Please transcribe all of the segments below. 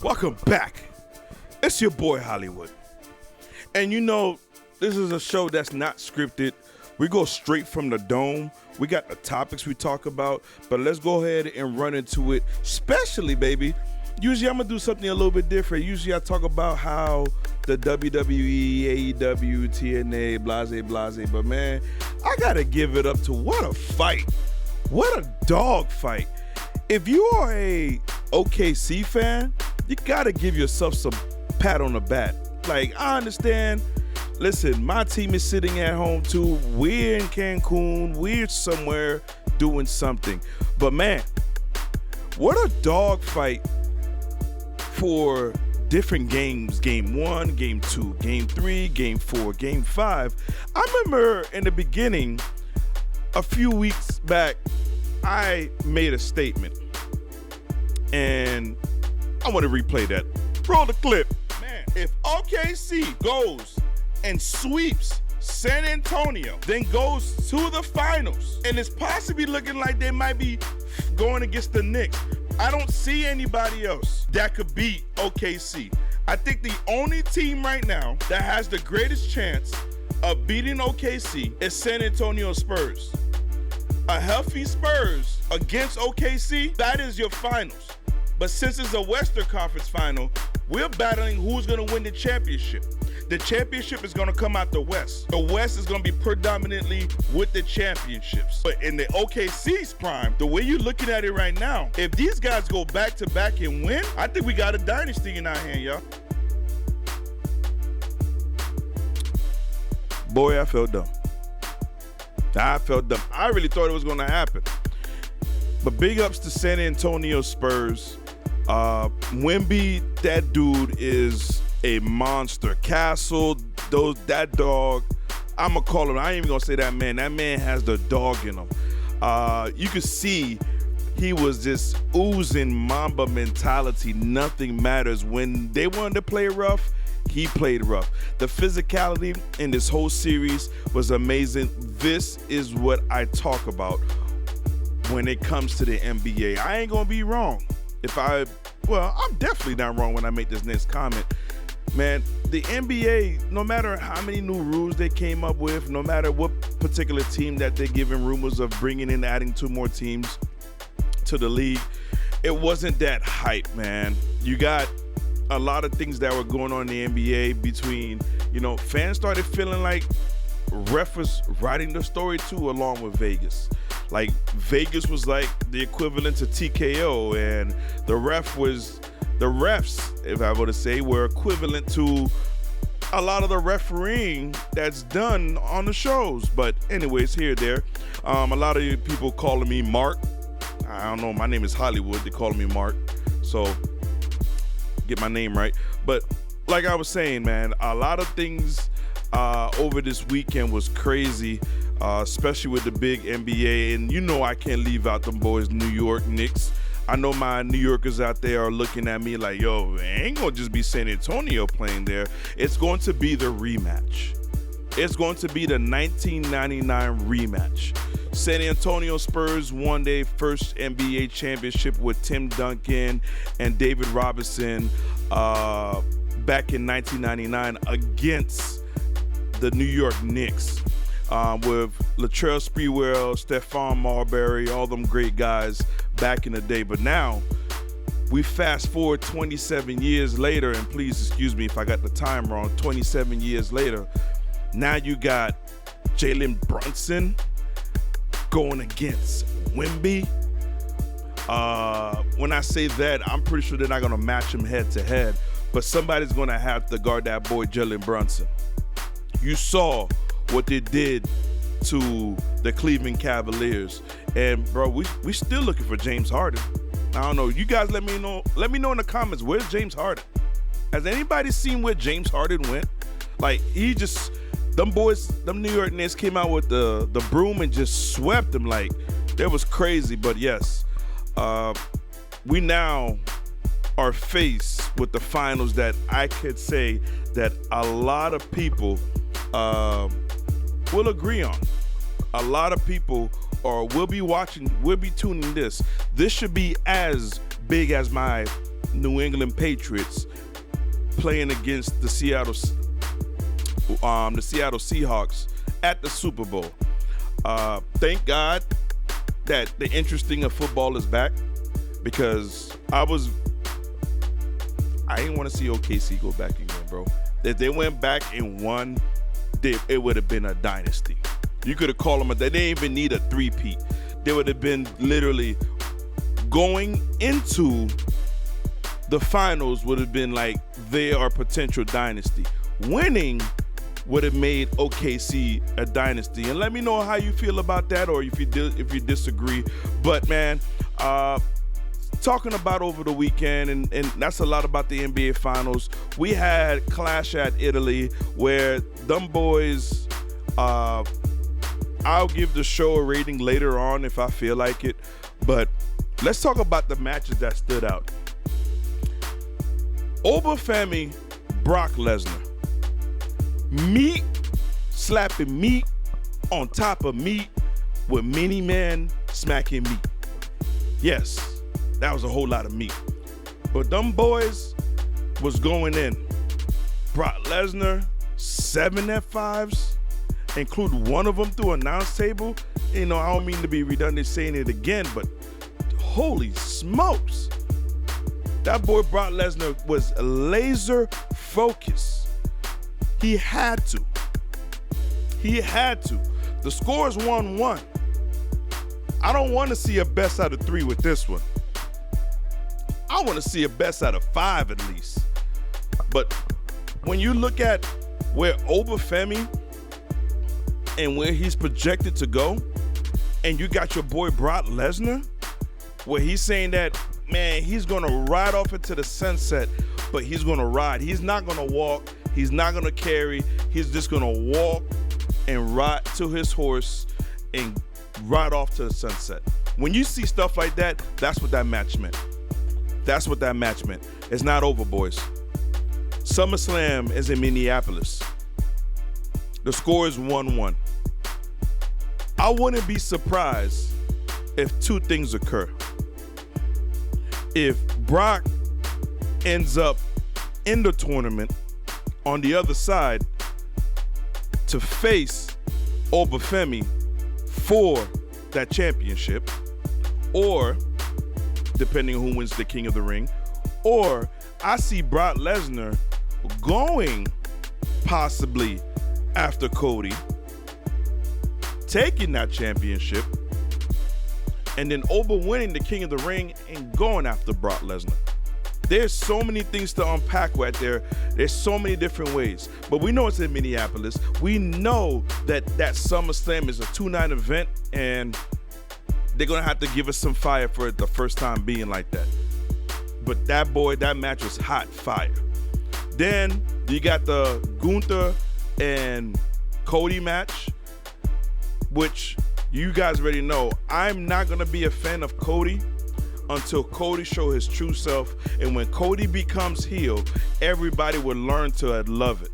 Welcome back. It's your boy Hollywood. And you know, this is a show that's not scripted. We go straight from the dome. We got the topics we talk about, but let's go ahead and run into it. Especially, baby, usually I'm going to do something a little bit different. Usually I talk about how the WWE, AEW, TNA, blase, but man, I got to give it up to what a fight. What a dog fight. If you are a OKC fan, you got to give yourself some pat on the back. Like, I understand. Listen, my team is sitting at home too. We're in Cancun. We're somewhere doing something. But man, what a dog fight for different games. Game 1, Game 2, Game 3, Game 4, Game 5. I remember in the beginning, a few weeks back, I made a statement. And I want to replay that. Roll the clip. Man, if OKC goes and sweeps San Antonio, then goes to the finals, and it's possibly looking like they might be going against the Knicks, I don't see anybody else that could beat OKC. I think the only team right now that has the greatest chance of beating OKC is San Antonio Spurs. A healthy Spurs against OKC, that is your finals. But since it's a Western Conference final, we're battling who's going to win the championship. The championship is going to come out the West. The West is going to be predominantly with the championships. But in the OKC's prime, the way you're looking at it right now, if these guys go back-to-back and win, I think we got a dynasty in our hand, y'all. Boy, I felt dumb. I really thought it was going to happen. But big ups to San Antonio Spurs. Wemby, that dude is a monster. Castle, that dog, I'm going to call him, I ain't even going to say that man. That man has the dog in him. You could see he was just oozing Mamba mentality. Nothing matters. When they wanted to play rough, he played rough. The physicality in this whole series was amazing. This is what I talk about when it comes to the NBA. I ain't gonna be wrong. I'm definitely not wrong when I make this next comment. Man, the NBA, no matter how many new rules they came up with, no matter what particular team that they're giving rumors of bringing in, adding 2 more teams to the league, it wasn't that hype, man. You got a lot of things that were going on in the NBA between, fans started feeling like ref was writing the story too, along with Vegas. Like, Vegas was like the equivalent to TKO, and the refs, if I were to say, were equivalent to a lot of the refereeing that's done on the shows. But anyways, here, there. A lot of you people calling me Mark. I don't know, my name is Hollywood. They call me Mark. So, get my name right. But like I was saying, man, a lot of things over this weekend was crazy, especially with the big NBA. And I can't leave out them boys, New York Knicks. I know my New Yorkers out there are looking at me like, yo, it ain't going to just be San Antonio playing there. It's going to be the rematch. It's going to be the 1999 rematch. San Antonio Spurs won their first NBA championship with Tim Duncan and David Robinson back in 1999 against the New York Knicks with Latrell Sprewell, Stephon Marbury, all them great guys back in the day. But now we fast forward 27 years later, and please excuse me if I got the time wrong, 27 years later, now you got Jalen Brunson going against Wemby. When I say that, I'm pretty sure they're not going to match him head to head, but somebody's going to have to guard that boy Jalen Brunson. You saw what they did to the Cleveland Cavaliers, and bro, we still looking for James Harden. I don't know. You guys let me know in the comments, where's James Harden? Has anybody seen where James Harden went? Like, them boys, them New York Knicks came out with the broom and just swept them. Like, that was crazy. But yes, we now are faced with the finals that I could say that a lot of people will agree on. A lot of people will be watching, will be tuning this. This should be as big as my New England Patriots playing against the Seattle Seahawks at the Super Bowl. Thank God that the interesting of football is back, because I didn't want to see OKC go back again, bro. If they went back and won, it would have been a dynasty. You could have called them they didn't even need a three-peat. They would have been literally going into the finals would have been like they are potential dynasty. Winning would have made OKC a dynasty. And let me know how you feel about that, or if you disagree. But man, talking about over the weekend, and that's a lot about the NBA Finals. We had Clash at Italy, where them boys, I'll give the show a rating later on if I feel like it. But let's talk about the matches that stood out. Obafemi, Brock Lesnar. Meat slapping meat on top of meat with many men smacking meat. Yes, that was a whole lot of meat. But them boys was going in. Brock Lesnar, 7 F5s, include one of them through an announce table. You know, I don't mean to be redundant saying it again, but holy smokes. That boy Brock Lesnar was laser focused. He had to. The score is 1-1. I don't want to see a best out of 3 with this one. I want to see a best out of 5 at least. But when you look at where Obafemi and where he's projected to go, and you got your boy Brock Lesnar, where he's saying that, man, he's going to ride off into the sunset, but he's going to ride. He's not going to walk. He's not going to carry. He's just going to walk and ride to his horse and ride off to the sunset. When you see stuff like that, that's what that match meant. It's not over, boys. SummerSlam is in Minneapolis. The score is 1-1. I wouldn't be surprised if 2 things occur. If Brock ends up in the tournament on the other side to face Obafemi for that championship, or depending on who wins the King of the Ring, or I see Brock Lesnar going possibly after Cody, taking that championship, and then Oba winning the King of the Ring and going after Brock Lesnar. There's so many things to unpack right there. There's so many different ways. But we know it's in Minneapolis. We know that SummerSlam is a 2-night event, and they're going to have to give us some fire for it the first time being like that. But that match was hot fire. Then you got the Gunther and Cody match, which you guys already know. I'm not going to be a fan of Cody until Cody show his true self. And when Cody becomes heel, everybody will learn to love it.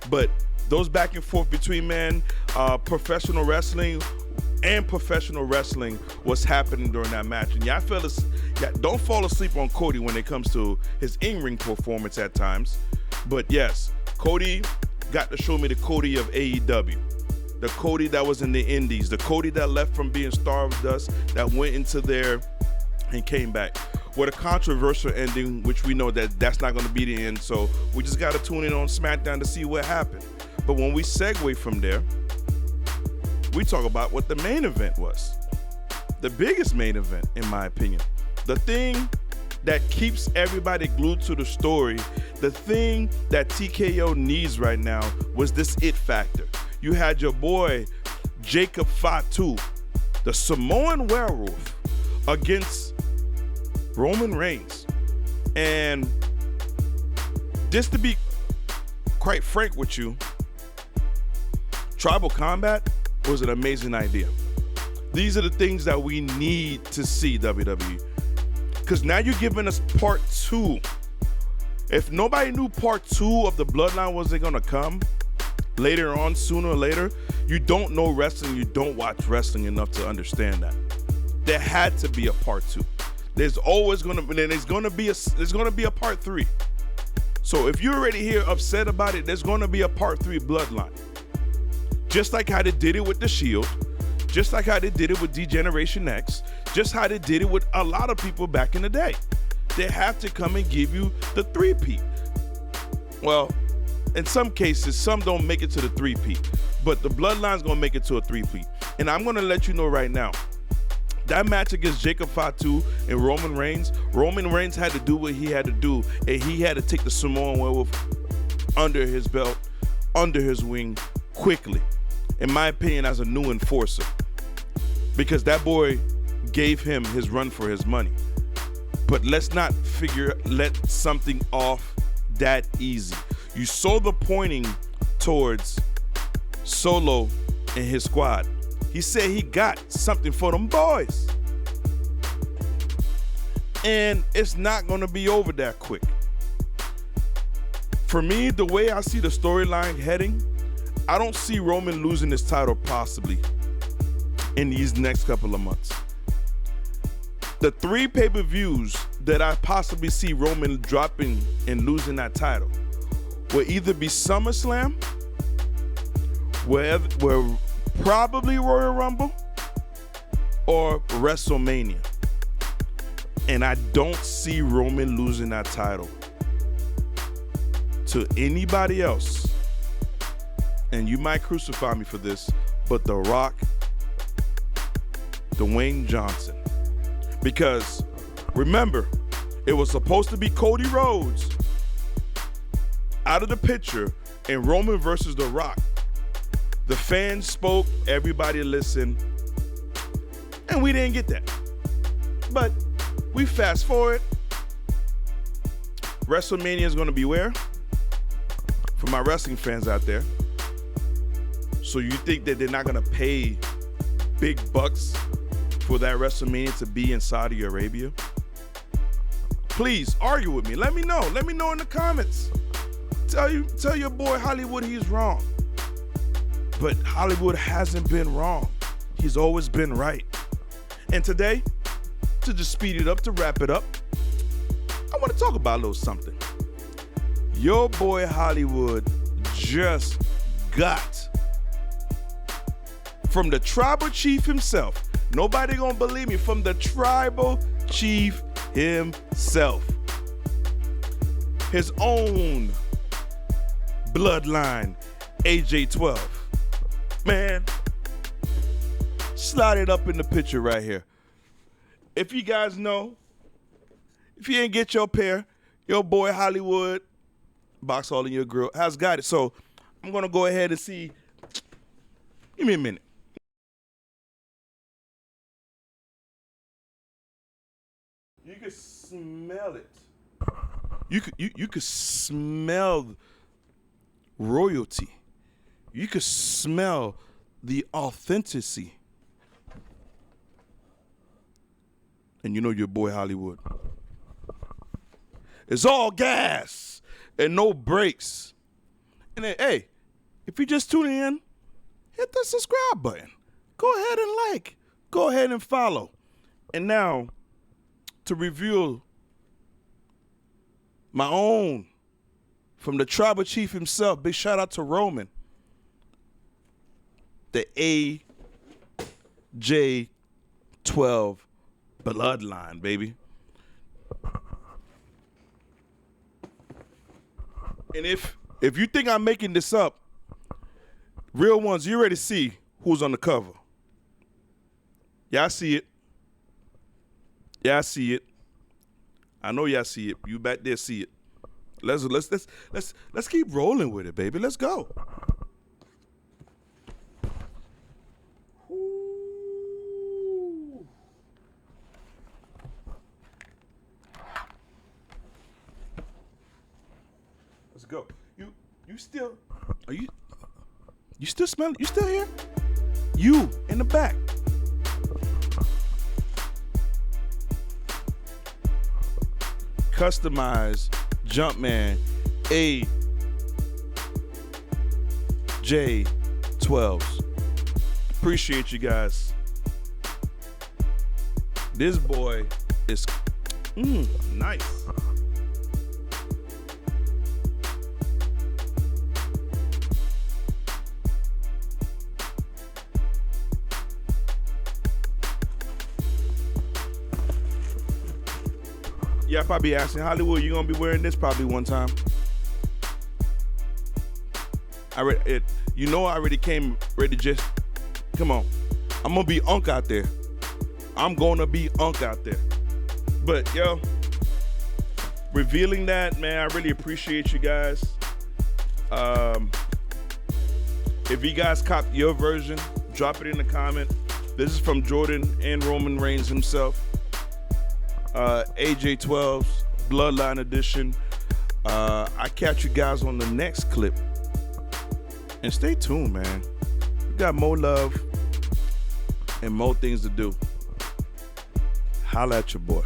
But those back and forth between professional wrestling was happening during that match. And don't fall asleep on Cody when it comes to his in-ring performance at times. But yes, Cody got to show me the Cody of AEW. The Cody that was in the Indies, the Cody that left from being Stardust, that went into there and came back with a controversial ending, which we know that's not going to be the end. So we just got to tune in on SmackDown to see what happened. But when we segue from there, we talk about what the main event was. The biggest main event, in my opinion. The thing that keeps everybody glued to the story, the thing that TKO needs right now was this it factor. You had your boy, Jacob Fatu, the Samoan werewolf, against Roman Reigns. And just to be quite frank with you, Tribal Combat was an amazing idea. These are the things that we need to see, WWE. Because now you're giving us part 2. If nobody knew part 2 of the Bloodline wasn't going to come later on, sooner or later, you don't know wrestling, you don't watch wrestling enough to understand that. There had to be a part 2. There's always gonna be a part 3. So if you're already here upset about it, there's gonna be a part 3 bloodline. Just like how they did it with the Shield, just like how they did it with D-Generation X, just how they did it with a lot of people back in the day. They have to come and give you the 3-peat. Well, in some cases, some don't make it to the 3-peat, but the bloodline's gonna make it to a 3-peat. And I'm gonna let you know right now, that match against Jacob Fatu and Roman Reigns had to do what he had to do, and he had to take the Samoan Werewolf under his belt, under his wing, quickly, in my opinion, as a new enforcer. Because that boy gave him his run for his money. But let's not let something off that easy. You saw the pointing towards Solo and his squad. He said he got something for them boys. And it's not going to be over that quick. For me, the way I see the storyline heading, I don't see Roman losing his title possibly in these next couple of months. The 3 pay-per-views that I possibly see Roman dropping and losing that title will either be SummerSlam, where probably Royal Rumble, or WrestleMania. And I don't see Roman losing that title to anybody else. And you might crucify me for this, but The Rock, Dwayne Johnson. Because remember, it was supposed to be Cody Rhodes out of the picture and Roman versus The Rock. The fans spoke, everybody listened, and we didn't get that. But we fast forward. WrestleMania is going to be where? For my wrestling fans out there. So you think that they're not going to pay big bucks for that WrestleMania to be in Saudi Arabia? Please argue with me. Let me know. Let me know in the comments. Tell your boy Hollywood he's wrong. But Hollywood hasn't been wrong. He's always been right. And today, to just speed it up, to wrap it up, I want to talk about a little something. Your boy Hollywood just got from the tribal chief himself. Nobody gonna believe me. From the tribal chief himself. His own bloodline, AJ12. Man, slide it up in the picture right here. If you guys know, if you ain't get your pair, your boy Hollywood, box all in your grill, has got it. So I'm gonna go ahead and see. Give me a minute. You can smell it. You could smell royalty. You could smell the authenticity. And you know your boy Hollywood. It's all gas and no brakes. And then, hey, if you just tuning in, hit the subscribe button. Go ahead and like. Go ahead and follow. And now, to reveal my own, from the tribal chief himself, big shout out to Roman, the AJ12 bloodline, baby. And if you think I'm making this up, real ones, you already see who's on the cover. Y'all see it. Y'all see it. I know y'all see it. You back there see it. Let's keep rolling with it, baby. Let's go. Ooh. Let's go. You still you still smell it? You still here? You in the back. Customized Jumpman AJ12s. Appreciate you guys. This boy It's nice. Yeah, I probably be asking Hollywood, you gonna be wearing this probably one time. I already came ready. Just come on. I'm gonna be unk out there. But yo, revealing that, man, I really appreciate you guys. If you guys cop your version, drop it in the comment. This is from Jordan and Roman Reigns himself. AJ12's Bloodline Edition. I catch you guys on the next clip. And stay tuned, man. We got more love and more things to do. Holla at your boy.